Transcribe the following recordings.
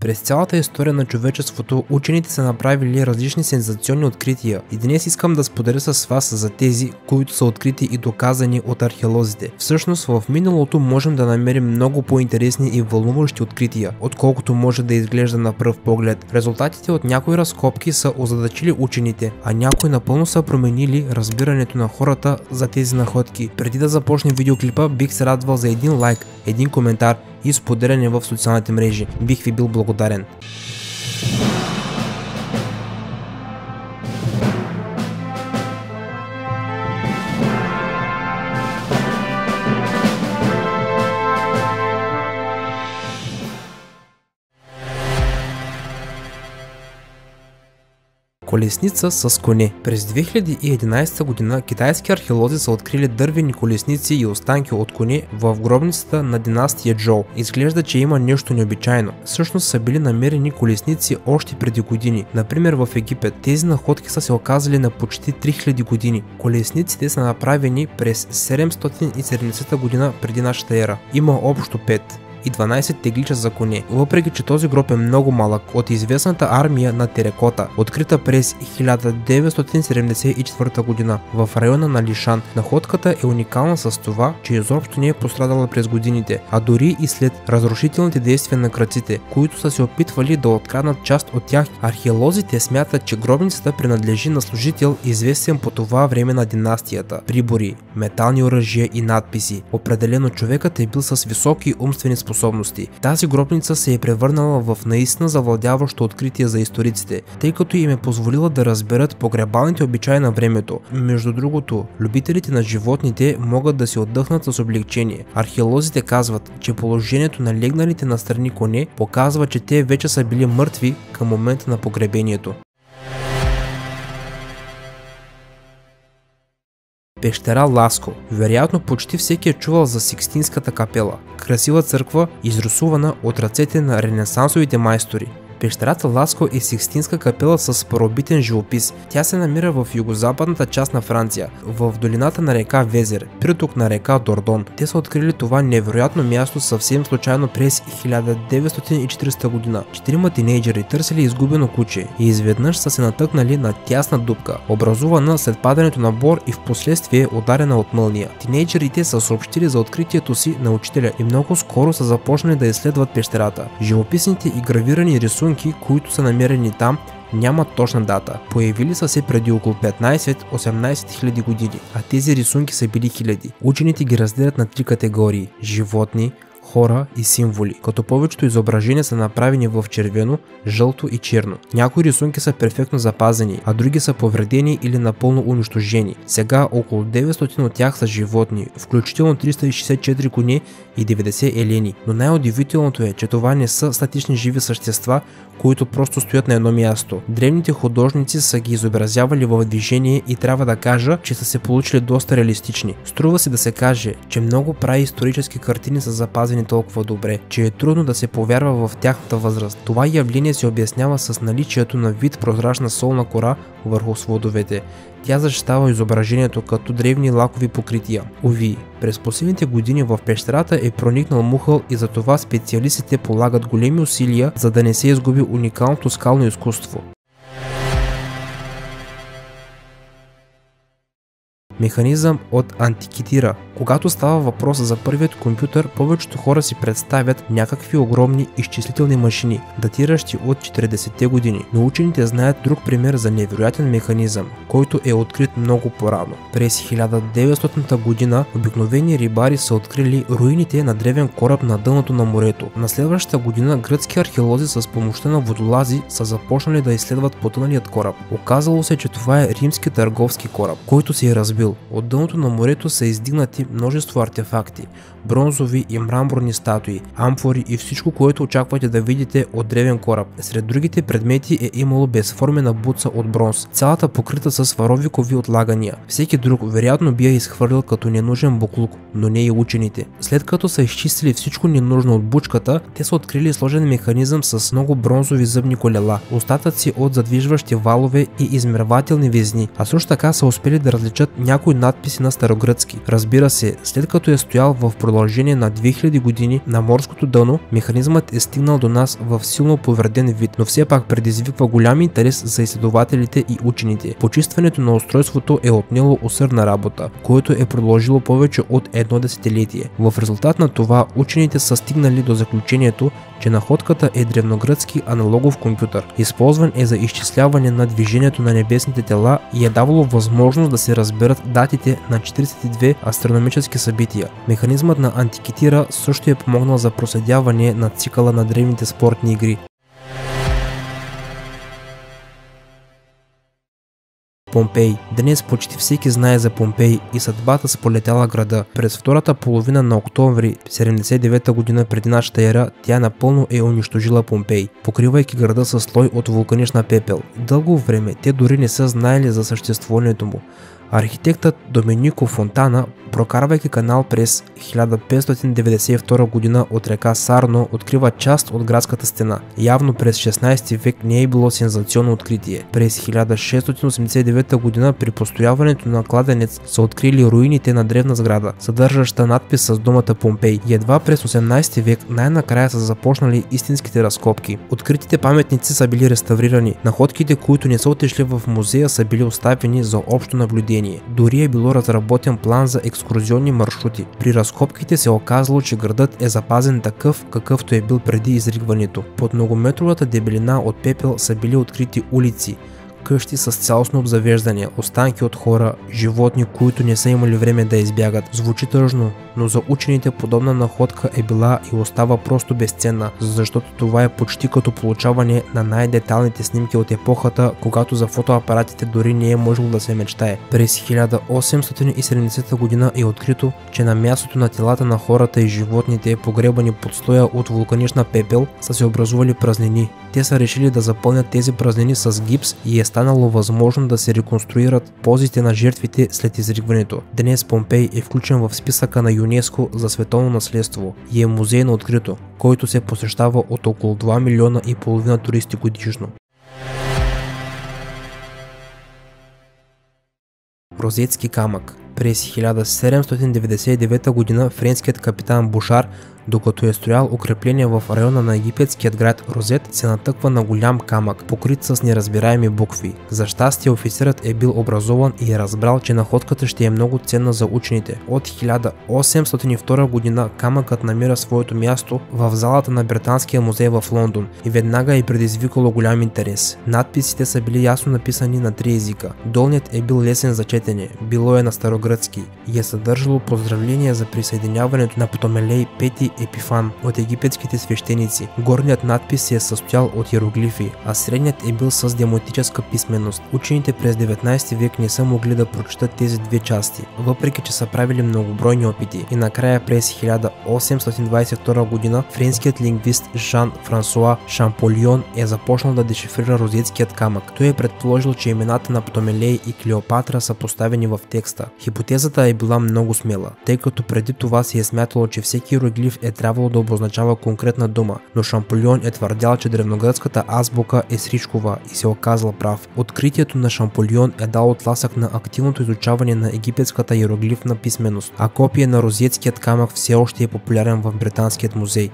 През цялата история на човечеството учените са направили различни сензационни открития и днес искам да споделя с вас за тези, които са открити и доказани от археолозите. Всъщност в миналото можем да намерим много по-интересни и вълнуващи открития, отколкото може да изглежда на пръв поглед. Резултатите от някои разкопки са озадачили учените, а някои напълно са променили разбирането на хората за тези находки. Преди да започне видеоклипа, бих се радвал за един лайк, един коментар и споделяне в социалните мрежи. Бих ви бил благодарен. Колесница с коне. През 2011 година китайски археолози са открили дървени колесници и останки от коне в гробницата на династия Джоу. Изглежда, че има нещо необичайно. Всъщност са били намерени колесници още преди години. Например в Египет. Тези находки са се оказали на почти 3000 години. Колесниците са направени през 770 година преди нашата ера. Има общо 5 и 12 теглича за коне. Въпреки че този гроб е много малък, от известната армия на Терекота, открита през 1974 година в района на Лишан, находката е уникална с това, че изобщо не е пострадала през годините, а дори и след разрушителните действия на крадците, които са се опитвали да откраднат част от тях. Археолозите смятат, че гробницата принадлежи на служител, известен по това време на династията. Прибори, метални оръжия и надписи. Определено човекът е бил с високи умствени способности. Тази гробница се е превърнала в наистина завладяващо откритие за историците, тъй като им е позволила да разберат погребалните обичаи на времето. Между другото, любителите на животните могат да се отдъхнат с облегчение. Археолозите казват, че положението на легналите настрани коне показва, че те вече са били мъртви към момента на погребението. Пещера Ласко. Вероятно почти всеки е чувал за Сикстинската капела. Красива църква, изрисувана от ръцете на ренесансовите майстори. Пещерата Ласко е Сикстинска капела с първобитен живопис. Тя се намира в югозападната част на Франция, в долината на река Везер, приток на река Дордон. Те са открили това невероятно място съвсем случайно през 1940 година. 4 тинейджери търсили изгубено куче и изведнъж са се натъкнали на тясна дупка, образувана след падането на бор и впоследствие ударена от мълния. Тинейджерите са съобщили за откритието си на учителя и много скоро са започнали да изследват пещерата. Живописните и гравирани рисунки, които са намерени там, нямат точна дата. Появили са се преди около 15-18 хиляди години, а тези рисунки са били хиляди. Учените ги разделят на 3 категории – животни, хора и символи, като повечето изображения са направени в червено, жълто и черно. Някои рисунки са перфектно запазени, а други са повредени или напълно унищожени. Сега около 900 от тях са животни, включително 364 коне и 90 елени. Но най-удивителното е, че това не са статични живи същества, които просто стоят на едно място. Древните художници са ги изобразявали в движение и трябва да кажа, че са се получили доста реалистични. Струва се да се каже, че много праисторически картини са запазени толкова добре, че е трудно да се повярва в тяхната възраст. Това явление се обяснява с наличието на вид прозрачна солна кора върху сводовете. Тя защитава изображението като древни лакови покрития. Уви, през последните години в пещерата е проникнал мухъл и затова специалистите полагат големи усилия, за да не се изгуби уникалното скално изкуство. Механизъм от Антикитира. Когато става въпрос за първият компютър, повечето хора си представят някакви огромни изчислителни машини, датиращи от 40-те години. Но учените знаят друг пример за невероятен механизъм, който е открит много по-рано. През 1900 година обикновени рибари са открили руините на древен кораб на дъното на морето. На следващата година гръцки археолози с помощта на водолази са започнали да изследват потъналият кораб. Оказало се, че това е римски търговски кораб, който се е разбил. От дъното на морето са издигнати множество артефакти, бронзови и мраморни статуи, амфори и всичко, което очаквате да видите от древен кораб. Сред другите предмети е имало безформена буца от бронз, цялата покрита с варовикови отлагания. Всеки друг вероятно би я изхвърлил като ненужен буклук, но не и учените. След като са изчистили всичко ненужно от бучката, те са открили сложен механизъм с много бронзови зъбни колела, остатъци от задвижващи валове и измервателни везни, а също така са успели да различат някои някои надписи на старогръцки. Разбира се, след като е стоял в продължение на 2000 години на морското дъно, механизмът е стигнал до нас в силно повреден вид, но все пак предизвиква голям интерес за изследователите и учените. Почистването на устройството е отнело усърдна работа, което е продължило повече от едно десетилетие. В резултат на това учените са стигнали до заключението, че находката е древногръцки аналогов компютър. Използван е за изчисляване на движението на небесните тела и е давало възможност да се разберат датите на 42 астрономически събития. Механизмът на Антикитира също е помогнал за проследяване на цикъла на древните спортни игри. Помпей. Днес почти всеки знае за Помпей и съдбата сполетяла града. През втората половина на октомври 79 година преди нашата ера, тя напълно е унищожила Помпей, покривайки града със слой от вулканична пепел. Дълго време те дори не са знаели за съществуването му. Архитектът Доменико Фонтана, прокарвайки канал през 1592 година от река Сарно, открива част от градската стена. Явно през 16 век не е било сензационно откритие. През 1689 година при построяването на кладенец са открили руините на древна сграда, съдържаща надпис с думата Помпей. И едва през 18 век най-накрая са започнали истинските разкопки. Откритите паметници са били реставрирани. Находките, които не са отишли в музея, са били оставени за общо наблюдение. Дори е било разработен план за екскурзионни маршрути. При разкопките се оказало, че градът е запазен такъв, какъвто е бил преди изригването. Под многометровата дебелина от пепел са били открити улици, къщи с цялостно обзавеждане, останки от хора, животни, които не са имали време да избягат. Звучи тъжно, но за учените подобна находка е била и остава просто безценна, защото това е почти като получаване на най-деталните снимки от епохата, когато за фотоапаратите дори не е можело да се мечтае. През 1870 година е открито, че на мястото на телата на хората и животните, погребани под слоя от вулканична пепел, са се образували празнини. Те са решили да запълнят тези празнини с гипс и е станало възможно да се реконструират позите на жертвите след изригването. Днес Помпей е включен в списъка на ЮНЕСКО за световно наследство и е музей на открито, който се посещава от около 2,5 милиона туристи годишно. Розетски камък. През 1799 година френският капитан Бушар, докато е строял укрепления в района на египетският град Розет, се натъква на голям камък, покрит с неразбираеми букви. За щастие офицерът е бил образован и е разбрал, че находката ще е много ценна за учените. От 1802 година камъкът намира своето място в залата на Британския музей в Лондон и веднага е предизвикало голям интерес. Надписите са били ясно написани на 3 езика. Долният е бил лесен за четене, било е на старогръцки и е съдържало поздравления за присъединяването на Птолемей V Епифан от египетските свещеници. Горният надпис се е състоял от иероглифи, а средният е бил с демотическа писменост. Учените през 19 век не са могли да прочитат тези две части, въпреки че са правили многобройни опити. И накрая през 1822 година френският лингвист Жан-Франсуа Шамполион е започнал да дешифрира розетският камък. Той е предположил, че имената на Птолемей и Клеопатра са поставени в текста. Хипотезата е била много смела, тъй като преди това се е смятало, че всеки иероглиф е трябвало да обозначава конкретна дума, но Шамполион е твърдял, че древногръцката азбука е сричкова и се оказал прав. Откритието на Шамполион е дало тласък на активното изучаване на египетската иероглифна писменост, а копие на розетският камък все още е популярен в Британският музей.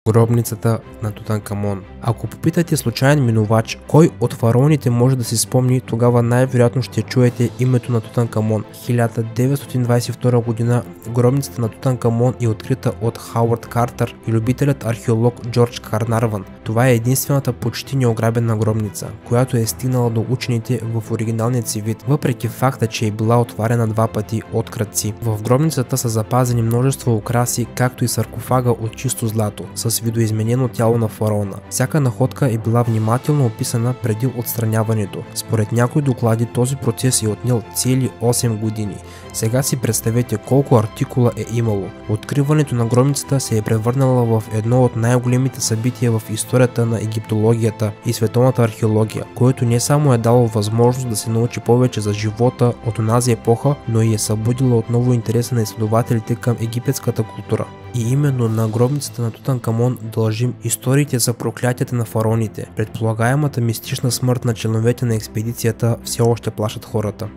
Гробницата на Тутанкамон. Ако попитате случайен минувач кой от фараоните може да си спомни, тогава най-вероятно ще чуете името на Тутанкамон. 1922 година гробницата на Тутанкамон е открита от Хауърд Картер и любителят археолог Джордж Карнарван. Това е единствената почти неограбена гробница, която е стигнала до учените в оригиналният си вид, въпреки факта, че е била отварена 2 пъти от крадци. В гробницата са запазени множество украси, както и саркофага от чисто злато, с видоизменено тяло на фараона. Всяка находка е била внимателно описана преди отстраняването. Според някои доклади този процес е отнел цели 8 години. Сега си представете колко артикула е имало. Откриването на гробницата се е превърнала в едно от най-големите събития в историята на египтологията и световната археология, което не само е дало възможност да се научи повече за живота от онази епоха, но и е събудило отново интереса на изследователите към египетската култура. И именно на гробницата на Тутанкамон Плутон дължим историите за проклятията на фараоните. Предполагаемата мистична смърт на членовете на експедицията все още плашат хората.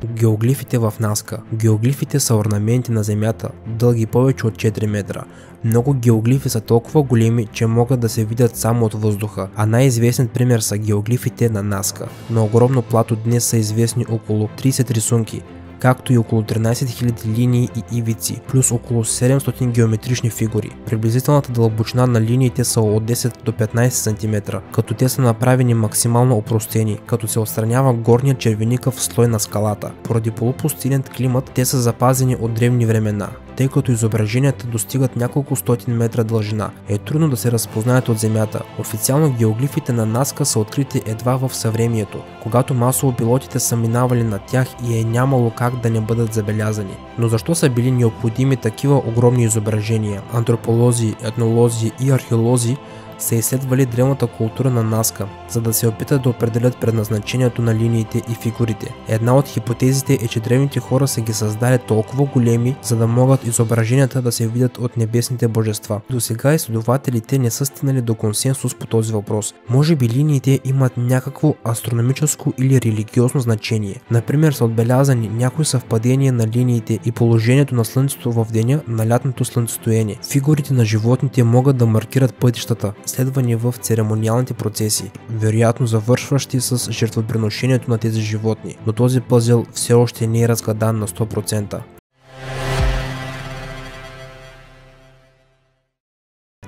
Геоглифите в Назка. Геоглифите са орнаменти на земята, дълги повече от 4 метра. Много геоглифи са толкова големи, че могат да се видят само от въздуха, а най-известен пример са геоглифите на Назка. На огромно плато днес са известни около 30 рисунки, както и около 13 000 линии и ивици, плюс около 700 геометрични фигури. Приблизителната дълбочина на линиите са от 10 до 15 см, като те са направени максимално опростени, като се отстранява горният червеникъв слой на скалата. Поради полупустинен климат те са запазени от древни времена. Тъй като изображенията достигат няколко стотин метра дължина, е трудно да се разпознаят от земята. Официално геоглифите на Назка са открити едва в съвремието, когато масово пилотите са минавали над тях и е нямало как да не бъдат забелязани. Но защо са били необходими такива огромни изображения? Антрополози, етнолози и археолози са изследвали древната култура на Назка, за да се опитат да определят предназначението на линиите и фигурите. Една от хипотезите е, че древните хора са ги създали толкова големи, за да могат изображенията да се видят от небесните божества. До сега изследователите не са стигнали до консенсус по този въпрос. Може би линиите имат някакво астрономическо или религиозно значение. Например, са отбелязани някои съвпадения на линиите и положението на Слънцето в деня на лятното слънцестояние. Фигурите на животните могат да маркират пътищата, следвани в церемониалните процеси, вероятно завършващи с жертвоприношението на тези животни, но този пъзел все още не е разгадан на 100%.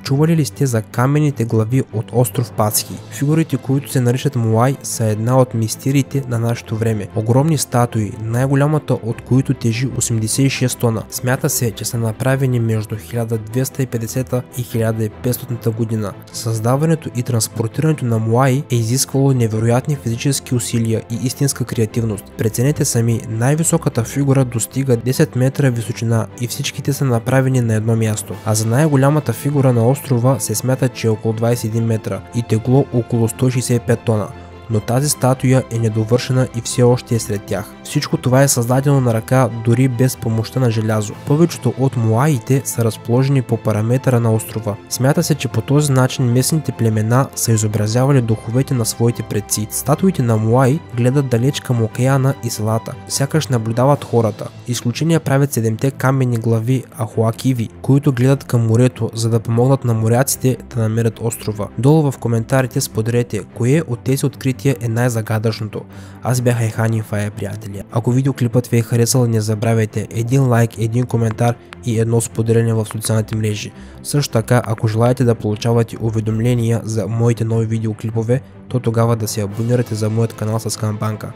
Чували ли сте за каменните глави от остров Пасхи? Фигурите, които се наричат Моай, са една от мистериите на нашето време. Огромни статуи, най-голямата от които тежи 86 тона. Смята се, че са направени между 1250 и 1500 година. Създаването и транспортирането на Моай е изисквало невероятни физически усилия и истинска креативност. Преценете сами, най-високата фигура достига 10 метра височина и всичките са направени на едно място, а за най-голямата фигура на острова се смята, че е около 21 метра и тегло около 165 тона. Но тази статуя е недовършена и все още е сред тях. Всичко това е създадено на ръка, дори без помощта на желязо. Повечето от моаите са разположени по параметъра на острова. Смята се, че по този начин местните племена са изобразявали духовете на своите предци. Статуите на моаи гледат далеч към океана и селата, сякаш наблюдават хората. Изключение правят 7-те каменни глави Ахуакиви, които гледат към морето, за да помогнат на моряците да намерят острова. Долу в коментарите споделете кое от тези открития е най-загадъчното. Аз бях Айхан Инфая, приятели. Ако видеоклипът ви е харесал, не забравяйте един лайк, един коментар и едно споделяне в социалните мрежи. Също така, ако желаете да получавате уведомления за моите нови видеоклипове, то тогава да се абонирате за моят канал с камбанка.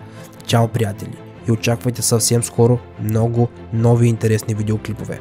Чао, приятели! И очаквайте съвсем скоро много нови интересни видеоклипове.